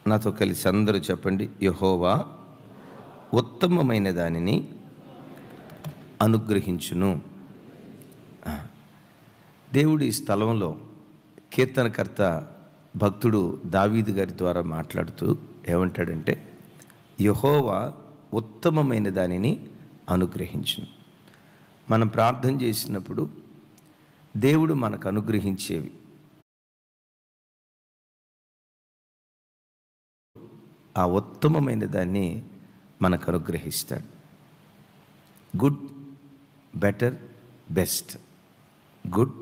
నాతో కలిసి అందరూ చెప్పండి. యెహోవా ఉత్తమమైన దానిని అనుగ్రహించును. దేవుడు ఈ స్థలంలో కీర్తనకర్త భక్తుడు దావీదు గారి ద్వారా మాట్లాడుతూ ఏమంటాడంటే, యెహోవా ఉత్తమమైన దానిని అనుగ్రహించును. మనం ప్రార్థన చేసినప్పుడు దేవుడు మనకు అనుగ్రహించేవి ఆ ఉత్తమమైన దాన్ని మనకు అనుగ్రహిస్తాడు. Good, better, best. Good,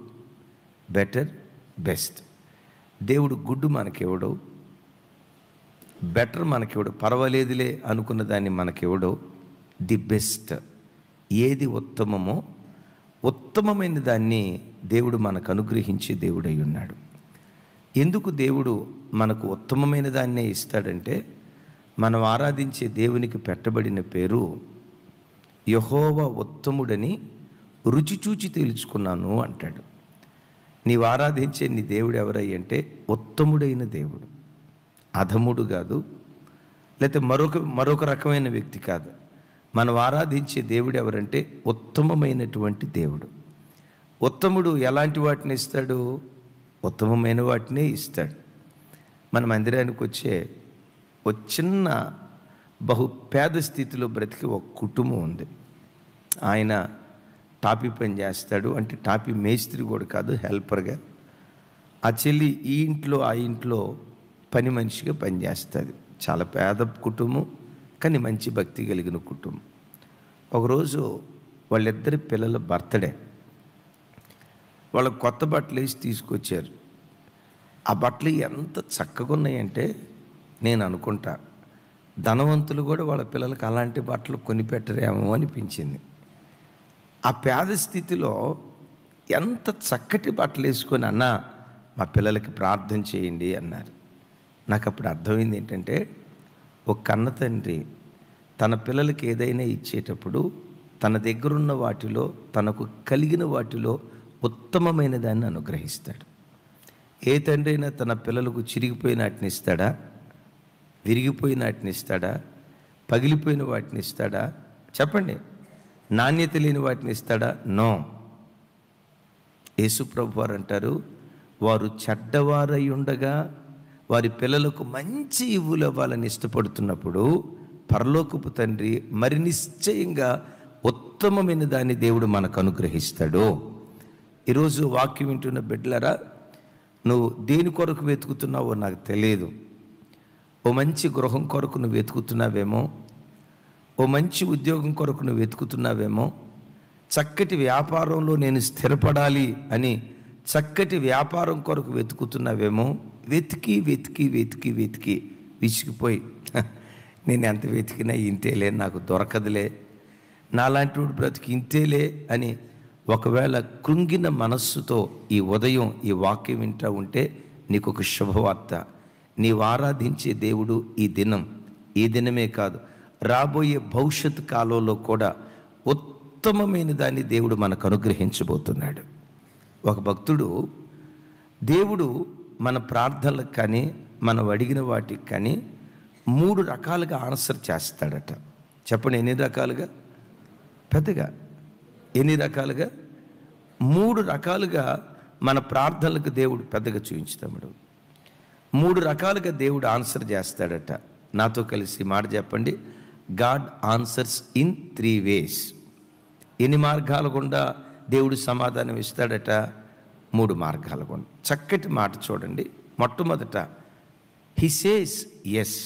better, best. దేవుడు గుడ్ మనకివ్వడు, బెటర్ మనకివ్వడు, పర్వాలేదులే అనుకున్న దాన్ని మనకివ్వడు. ది బెస్ట్, ఏది ఉత్తమమో ఉత్తమమైన దాన్ని దేవుడు మనకు అనుగ్రహించే దేవుడై ఉన్నాడు. ఎందుకు దేవుడు మనకు ఉత్తమమైన దాన్నే ఇస్తాడంటే, మనం ఆరాధించే దేవునికి పెట్టబడిన పేరు యెహోవా ఉత్తముడని రుచి చూచి తెలుసుకున్నాను అంటాడు. నీవు ఆరాధించే నీ దేవుడు ఎవరై అంటే ఉత్తముడైన దేవుడు, అధముడు కాదు, లేకపోతే మరొక రకమైన వ్యక్తి కాదు. మనం ఆరాధించే దేవుడు ఎవరంటే ఉత్తమమైనటువంటి దేవుడు. ఉత్తముడు ఎలాంటి వాటిని ఇస్తాడు? ఉత్తమమైన వాటినే ఇస్తాడు. మన మందిరానికి వచ్చే ఒక చిన్న బహు పేద స్థితిలో బ్రతికి ఒక కుటుంబం ఉంది. ఆయన టాపీ పని చేస్తాడు, అంటే టాపీ మేస్త్రి కూడా కాదు, హెల్పర్గా. ఆ చెల్లి ఈ ఇంట్లో ఆ ఇంట్లో పని మనిషిగా పనిచేస్తుంది. చాలా పేద కుటుంబం, కానీ మంచి భక్తి కలిగిన కుటుంబం. ఒకరోజు వాళ్ళిద్దరి పిల్లల బర్త్డే. వాళ్ళకు కొత్త బట్టలు వేసి తీసుకొచ్చారు. ఆ బట్టలు ఎంత చక్కగా ఉన్నాయంటే నేను అనుకుంటా, ధనవంతులు కూడా వాళ్ళ పిల్లలకు అలాంటి బట్టలు కొనిపెట్టరేమో అనిపించింది. ఆ పేద స్థితిలో ఎంత చక్కటి బట్టలు వేసుకొని, అన్నా మా పిల్లలకి ప్రార్థన చేయండి అన్నారు. నాకు అప్పుడు అర్థమైంది ఏంటంటే, ఒక కన్న తండ్రి తన పిల్లలకి ఏదైనా ఇచ్చేటప్పుడు తన దగ్గరున్న వాటిలో, తనకు కలిగిన వాటిలో ఉత్తమమైన దాన్ని అనుగ్రహిస్తాడు. ఏ తండ్రి అయినా తన పిల్లలకు చిరిగిపోయిన వాటిని ఇస్తాడా? విరిగిపోయిన వాటిని ఇస్తాడా? పగిలిపోయిన వాటిని ఇస్తాడా? చెప్పండి. నాణ్యత లేని వాటిని ఇస్తాడా? నో. యేసు ప్రభు వారు అంటారు, వారు చెడ్డవారై ఉండగా వారి పిల్లలకు మంచి ఇవ్వులు ఇవ్వాలని ఇష్టపడుతున్నప్పుడు పరలోకపు తండ్రి మరి నిశ్చయంగా ఉత్తమమైన దాన్ని దేవుడు మనకు అనుగ్రహిస్తాడు. ఈరోజు వాక్యం వింటున్న బిడ్డలారా, నువ్వు దేని కొరకు వెతుకుతున్నావో నాకు తెలియదు. ఓ మంచి గృహం కొరకు నువ్వు వెతుకుతున్నావేమో, ఓ మంచి ఉద్యోగం కొరకు నువ్వు వెతుకుతున్నావేమో, చక్కటి వ్యాపారంలో నేను స్థిరపడాలి అని చక్కటి వ్యాపారం కొరకు వెతుకుతున్నావేమో. వెతికి వెతికి వెతికి వెతికి విసిగిపోయి, నేను ఎంత వెతికినా ఇంతేలే, నాకు దొరకదులే, నాలాంటి వాడు బ్రతికి ఇంతేలే అని ఒకవేళ కృంగిన మనస్సుతో ఈ ఉదయం ఈ వాక్యం వింటూ ఉంటే నీకు ఒక శుభవార్త. నీవు ఆరాధించే దేవుడు ఈ దినమే కాదు, రాబోయే భవిష్యత్ కాలంలో కూడా ఉత్తమమైన దాన్ని దేవుడు మనకు అనుగ్రహించబోతున్నాడు. ఒక భక్తుడు, దేవుడు మన ప్రార్థనలకు కానీ మనం అడిగిన వాటికి కానీ 3 రకాలుగా ఆన్సర్ చేస్తాడట. చెప్పండి, ఎన్ని రకాలుగా? పెద్దగా ఎన్ని రకాలుగా? 3 రకాలుగా మన ప్రార్థనలకు దేవుడు పెద్దగా చూపించుతాడు. 3 రకాలుగా దేవుడు ఆన్సర్ చేస్తాడట. నాతో కలిసి మాట చెప్పండి. God answers in 3 ways. ఎన్ని మార్గాల గుండా దేవుడు సమాధానం ఇస్తాడట? 3 మార్గాల గుండా. చక్కటి మాట చూడండి. మొట్టమొదట, he says yes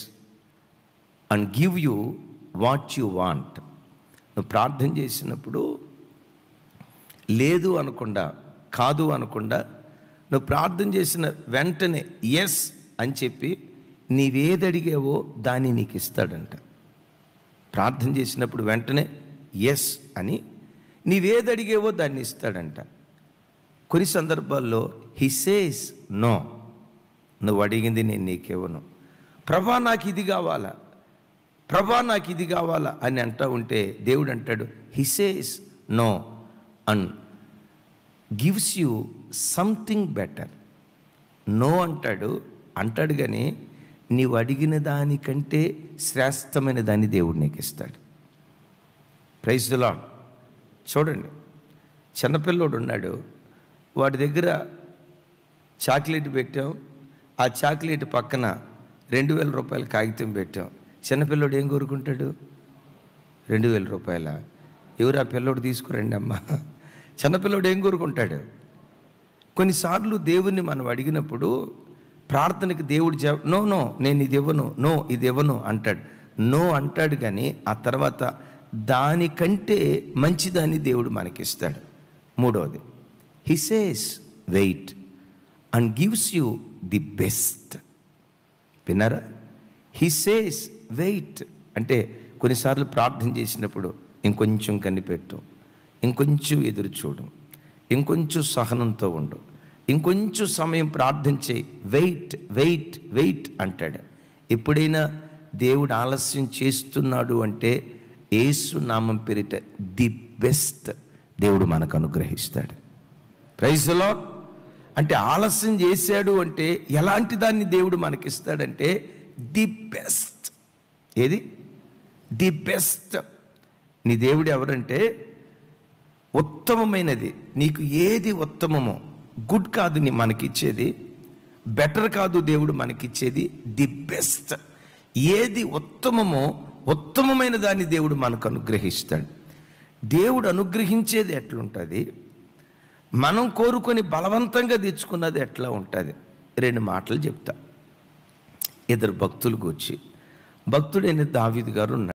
and give you what you want. నువ్వు ప్రార్థన చేసినప్పుడు లేదు అనకుండా, కాదు అనకుండా, నువ్వు ప్రార్థన చేసిన వెంటనే ఎస్ అని చెప్పి నీవేది అడిగావో దాన్ని నీకు ఇస్తాడంట. ప్రార్థన చేసినప్పుడు వెంటనే ఎస్ అని నీవేది అడిగావో దాన్ని ఇస్తాడంట. కొన్ని సందర్భాల్లో హి సేస్ నో, నువ్వు అడిగింది నేను నీకివ్వను, ప్రభా నాకు ఇది కావాలా, ప్రభా నాకు ఇది కావాలా అని అంటూ ఉంటే దేవుడు అంటాడు he says no and gives you something better. No అంటాడు కానీ నీవు అడిగిన దానికంటే శ్రేష్టమైన దాన్ని దేవుడు నీకు ఇస్తాడు. Praise the lord. చూడండి, చిన్నపిల్లోడు ఉన్నాడు, వాడి దగ్గర చాక్లెట్ పెట్టాం, ఆ చాక్లెట్ పక్కన 2000 రూపాయల కాగితం పెట్టాం. చిన్నపిల్లోడు ఏం కోరుకుంటాడు? 2000 రూపాయల. ఎవరు ఆ పిల్లోడు తీసుకురండి అమ్మ. చిన్నపిల్లోడు ఏం కోరుకుంటాడు? కొన్నిసార్లు దేవుణ్ణి మనం అడిగినప్పుడు ప్రార్థనకి దేవుడు నో నో నేను ఇది ఇవ్వను, నో ఇది ఇవ్వను అంటాడు. నో అంటాడు, కానీ ఆ తర్వాత దానికంటే మంచిదాన్ని దేవుడు మనకిస్తాడు. మూడవది, he says wait and gives you the best. విన్నారా? హి సేస్ వెయిట్ అంటే కొన్నిసార్లు ప్రార్థన చేసినప్పుడు ఇంకొంచెం కనిపెట్టు, ఇంకొంచెం ఎదురు చూడు, ఇంకొంచెం సహనంతో ఉండు, ఇంకొంచెం సమయం ప్రార్థన చేయి, వెయిట్ వెయిట్ వెయిట్ అంటాడు. ఎప్పుడైనా దేవుడు ఆలస్యం చేస్తున్నాడు అంటే యేసు నామం పేరిట ది బెస్ట్ దేవుడు మనకు అనుగ్రహిస్తాడు. Praise the lord. అంటే ఆలస్యం చేశాడు అంటే ఎలాంటి దాన్ని దేవుడు మనకిస్తాడంటే ది బెస్ట్. ఏది? The best. నీ దేవుడు ఎవరంటే ఉత్తమమైనది. నీకు ఏది ఉత్తమమో, గుడ్ కాదు నీ మనకిచ్చేది, బెటర్ కాదు దేవుడు మనకిచ్చేది, ది బెస్ట్. ఏది ఉత్తమమో ఉత్తమమైన దాన్ని దేవుడు మనకు అనుగ్రహిస్తాడు. దేవుడు అనుగ్రహించేది ఎట్లుంటుంది, మనం కోరుకొని బలవంతంగా తెచ్చుకున్నది ఎట్లా ఉంటుంది? 2 మాటలు చెప్తా. 2 భక్తులు కూర్చి, భక్తుడైన దావీదు గారు ఉన్నాడు.